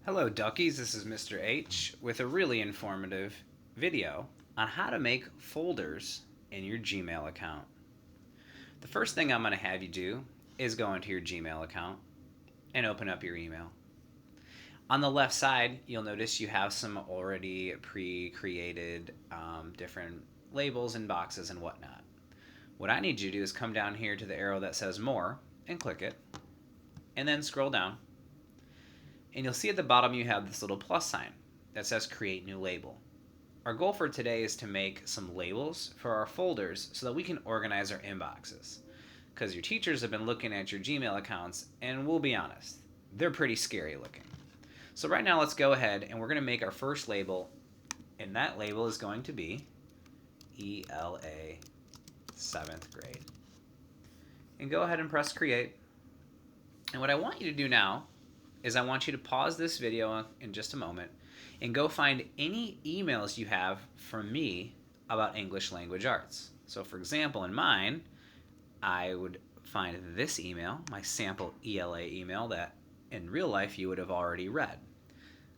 Hello Duckies, this is Mr. H with a really informative video on how to make folders in your Gmail account. The first thing I'm going to have you do is go into your Gmail account and open up your email. On the left side, you'll notice you have some already pre-created different labels and boxes and whatnot. What I need you to do is come down here to the arrow that says More and click it, and then scroll down. And you'll see at the bottom you have this little plus sign that says Create New Label. Our goal for today is to make some labels for our folders so that we can organize our inboxes. Because your teachers have been looking at your Gmail accounts, and we'll be honest, they're pretty scary looking. So right now let's go ahead and we're going to make our first label, and that label is going to be ELA 7th grade. And go ahead and press Create. And what I want you to do now is I want you to pause this video in just a moment and go find any emails you have from me about English Language Arts. So for example, in mine, I would find this email, my sample ELA email that in real life you would have already read.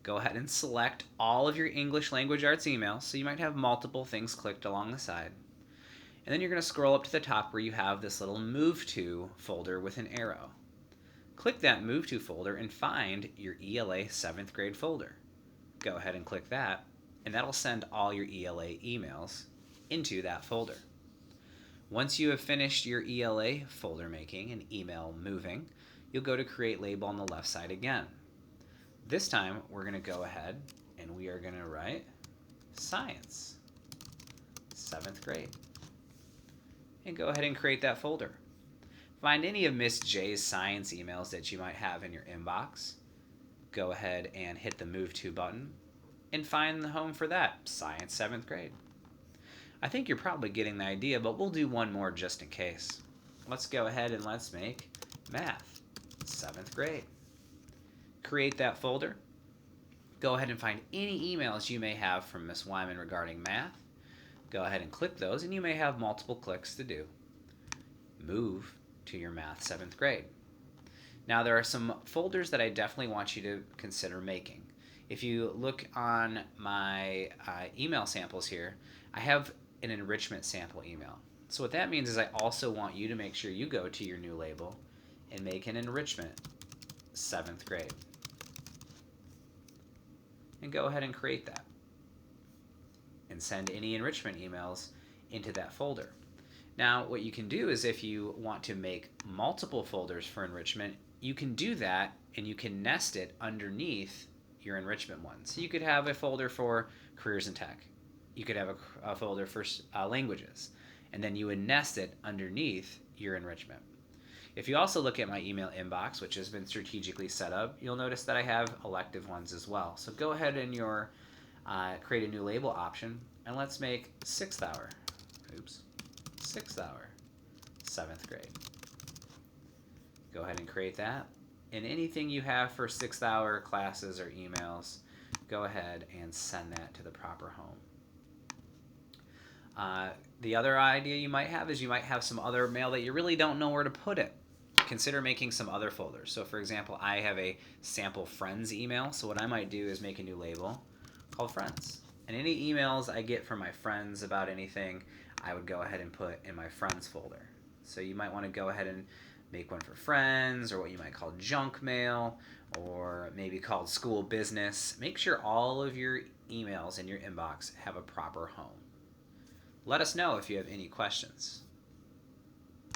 Go ahead and select all of your English Language Arts emails, so you might have multiple things clicked along the side. And then you're going to scroll up to the top where you have this little Move To folder with an arrow. Click that Move To folder and find your ELA 7th grade folder. Go ahead and click that, and that'll send all your ELA emails into that folder. Once you have finished your ELA folder making and email moving, you'll go to Create Label on the left side again. This time, we're going to go ahead and we are going to write Science, 7th grade. And go ahead and create that folder. Find any of Miss J's science emails that you might have in your inbox. Go ahead and hit the Move To button and find the home for that, Science 7th grade. I think you're probably getting the idea, but we'll do one more just in case. Let's go ahead and let's make Math 7th grade. Create that folder. Go ahead and find any emails you may have from Miss Wyman regarding math. Go ahead and click those, and you may have multiple clicks to do. Move to your Math 7th grade. Now there are some folders that I definitely want you to consider making. If you look on my email samples here, I have an enrichment sample email. So what that means is I also want you to make sure you go to your new label and make an enrichment 7th grade. And go ahead and create that. And send any enrichment emails into that folder. Now, what you can do is if you want to make multiple folders for enrichment, you can do that and you can nest it underneath your enrichment one. So you could have a folder for careers in tech. You could have a folder for languages, and then you would nest it underneath your enrichment. If you also look at my email inbox, which has been strategically set up, you'll notice that I have elective ones as well. So go ahead in your create a new label option, and let's make 6th hour. 6th hour, 7th grade. Go ahead and create that. And anything you have for 6th hour classes or emails, go ahead and send that to the proper home. The other idea you might have is you might have some other mail that you really don't know where to put it. Consider making some other folders. So for example, I have a sample friends email. So what I might do is make a new label called friends. And any emails I get from my friends about anything, I would go ahead and put in my friends folder. So you might want to go ahead and make one for friends, or what you might call junk mail, or maybe called school business. Make sure all of your emails in your inbox have a proper home. Let us know if you have any questions.